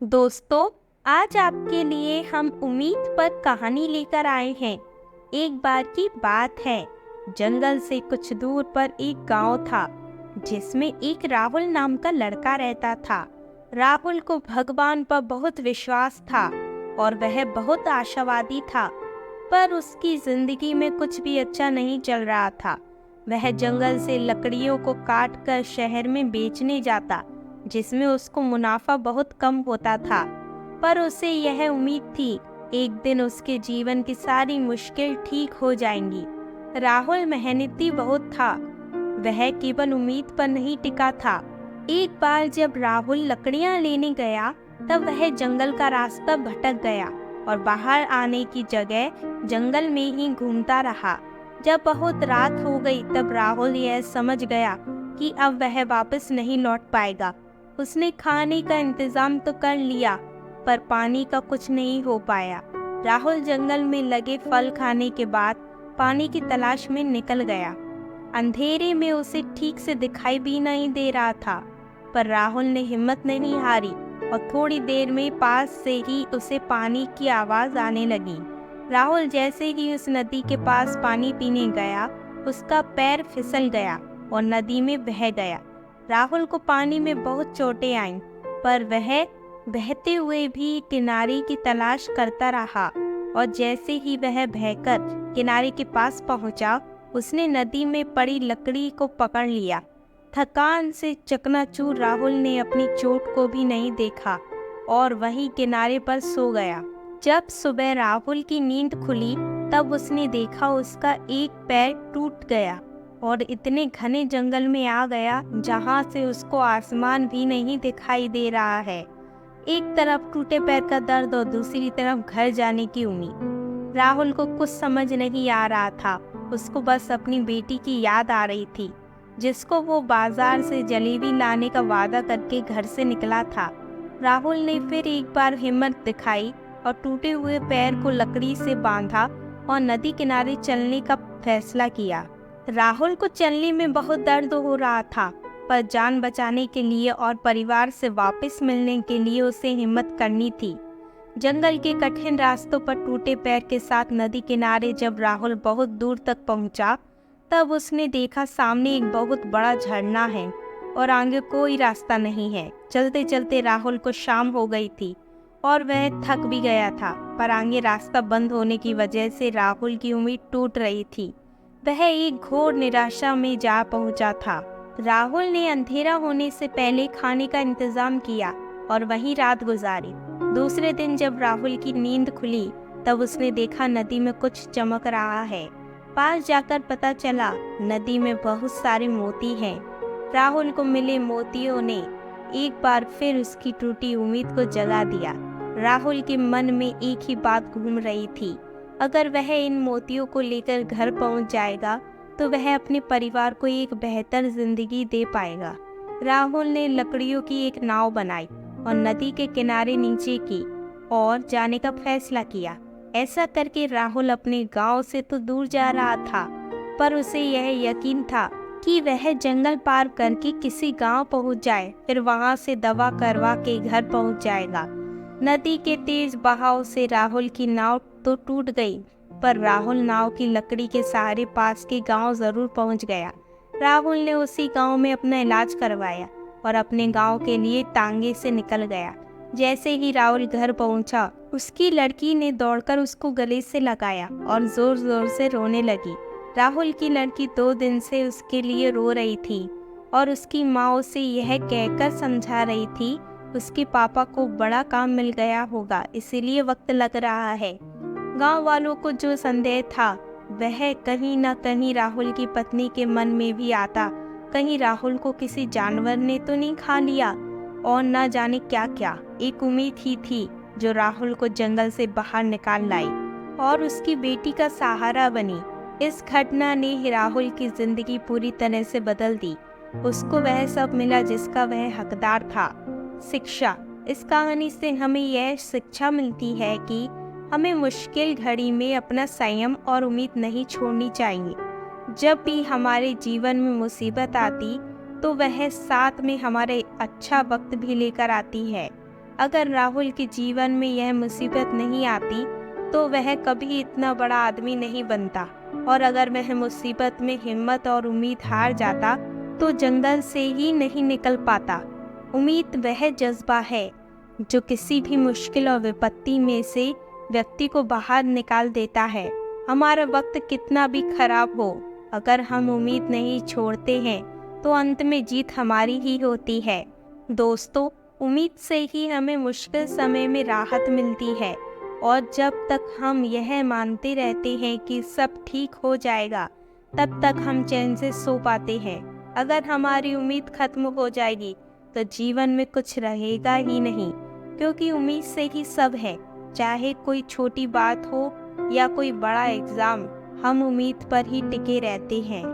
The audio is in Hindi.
दोस्तों, आज आपके लिए हम उम्मीद पर कहानी लेकर आए हैं। एक बार की बात है, जंगल से कुछ दूर पर एक गांव था, जिसमें एक राहुल नाम का लड़का रहता था। राहुल को भगवान पर बहुत विश्वास था और वह बहुत आशावादी था, पर उसकी जिंदगी में कुछ भी अच्छा नहीं चल रहा था। वह जंगल से लकड़ियों को काट कर शहर में बेचने जाता, जिसमें उसको मुनाफा बहुत कम होता था। पर उसे यह उम्मीद थी, एक दिन उसके जीवन की सारी मुश्किल ठीक हो जाएंगी। राहुल मेहनती बहुत था, वह केवल उम्मीद पर नहीं टिका था। एक बार जब राहुल लकड़ियां लेने गया, तब वह जंगल का रास्ता भटक गया और बाहर आने की जगह जंगल में ही घूमता रहा। जब बहुत रात हो गई, तब राहुल यह समझ गया कि अब वह वापस नहीं लौट पाएगा। उसने खाने का इंतजाम तो कर लिया, पर पानी का कुछ नहीं हो पाया। राहुल जंगल में लगे फल खाने के बाद पानी की तलाश में निकल गया। अंधेरे में उसे ठीक से दिखाई भी नहीं दे रहा था, पर राहुल ने हिम्मत नहीं हारी और थोड़ी देर में पास से ही उसे पानी की आवाज आने लगी। राहुल जैसे ही उस नदी के पास पानी पीने गया, उसका पैर फिसल गया और नदी में बह गया। राहुल को पानी में बहुत चोटें आईं, पर वह बहते हुए भी किनारे की तलाश करता रहा और जैसे ही वह बहकर किनारे के पास पहुंचा, उसने नदी में पड़ी लकड़ी को पकड़ लिया। थकान से चकनाचूर राहुल ने अपनी चोट को भी नहीं देखा और वहीं किनारे पर सो गया। जब सुबह राहुल की नींद खुली, तब उसने देखा उसका एक पैर टूट गया और इतने घने जंगल में आ गया जहां से उसको आसमान भी नहीं दिखाई दे रहा है। एक तरफ टूटे पैर का दर्द और दूसरी तरफ घर जाने की उम्मीद। राहुल को कुछ समझ नहीं आ रहा था। उसको बस अपनी बेटी की याद आ रही थी, जिसको वो बाजार से जलेबी लाने का वादा करके घर से निकला था। राहुल ने फिर एक बार हिम्मत दिखाई और टूटे हुए पैर को लकड़ी से बांधा और नदी किनारे चलने का फैसला किया। राहुल को चलने में बहुत दर्द हो रहा था, पर जान बचाने के लिए और परिवार से वापस मिलने के लिए उसे हिम्मत करनी थी। जंगल के कठिन रास्तों पर टूटे पैर के साथ नदी किनारे जब राहुल बहुत दूर तक पहुंचा, तब उसने देखा सामने एक बहुत बड़ा झरना है और आगे कोई रास्ता नहीं है। चलते चलते राहुल को शाम हो गई थी और वह थक भी गया था, पर आगे रास्ता बंद होने की वजह से राहुल की उम्मीद टूट रही थी। वह एक घोर निराशा में जा पहुंचा था। राहुल ने अंधेरा होने से पहले खाने का इंतजाम किया और वहीं रात गुजारी। दूसरे दिन जब राहुल की नींद खुली, तब उसने देखा नदी में कुछ चमक रहा है। पास जाकर पता चला नदी में बहुत सारे मोती हैं। राहुल को मिले मोतियों ने एक बार फिर उसकी टूटी उम्मीद को जगा दिया। राहुल के मन में एक ही बात घूम रही थी, अगर वह इन मोतियों को लेकर घर पहुंच जाएगा तो वह अपने परिवार को एक बेहतर जिंदगी दे पाएगा। राहुल ने लकड़ियों की एक नाव बनाई और नदी के किनारे नीचे की और जाने का फैसला किया। ऐसा करके राहुल अपने गांव से तो दूर जा रहा था, पर उसे यह यकीन था कि वह जंगल पार करके किसी गांव पहुंच जाए, फिर वहां से दवा करवा के घर पहुंच जाएगा। नदी के तेज बहाव से राहुल की नाव तो टूट गई, पर राहुल नाव की लकड़ी के सहारे पास के गांव जरूर पहुंच गया। राहुल ने उसी गांव में अपना इलाज करवाया और अपने गांव के लिए टांगे से निकल गया। जैसे ही राहुल घर पहुंचा, उसकी लड़की ने दौड़कर उसको गले से लगाया और जोर जोर से रोने लगी। राहुल की लड़की 2 दिन से उसके लिए रो रही थी और उसकी माँ उसे यह कहकर समझा रही थी, उसके पापा को बड़ा काम मिल गया होगा, इसीलिए वक्त लग रहा है। गांव वालों को जो संदेह था, वह कहीं न कहीं राहुल की पत्नी के मन में भी आता। कहीं राहुल को किसी जानवर ने तो नहीं खा लिया, और न जाने क्या क्या। एक उम्मीद ही थी जो राहुल को जंगल से बाहर निकाल लाई और उसकी बेटी का सहारा बनी। इस घटना ने राहुल की जिंदगी पूरी तरह से बदल दी। उसको वह सब मिला जिसका वह हकदार था। शिक्षा। इस कहानी से हमें यह शिक्षा मिलती है कि हमें मुश्किल घड़ी में अपना संयम और उम्मीद नहीं छोड़नी चाहिए। जब भी हमारे जीवन में मुसीबत आती, तो वह साथ में हमारे अच्छा वक्त भी लेकर आती है। अगर राहुल के जीवन में यह मुसीबत नहीं आती तो वह कभी इतना बड़ा आदमी नहीं बनता, और अगर वह मुसीबत में हिम्मत और उम्मीद हार जाता तो जंगल से ही नहीं निकल पाता। उम्मीद वह जज्बा है जो किसी भी मुश्किल और विपत्ति में से व्यक्ति को बाहर निकाल देता है। हमारा वक्त कितना भी खराब हो, अगर हम उम्मीद नहीं छोड़ते हैं तो अंत में जीत हमारी ही होती है। दोस्तों, उम्मीद से ही हमें मुश्किल समय में राहत मिलती है, और जब तक हम यह मानते रहते हैं कि सब ठीक हो जाएगा, तब तक हम चैन से सो पाते हैं। अगर हमारी उम्मीद खत्म हो जाएगी तो जीवन में कुछ रहेगा ही नहीं, क्योंकि उम्मीद से ही सब है। चाहे कोई छोटी बात हो या कोई बड़ा एग्जाम, हम उम्मीद पर ही टिके रहते हैं।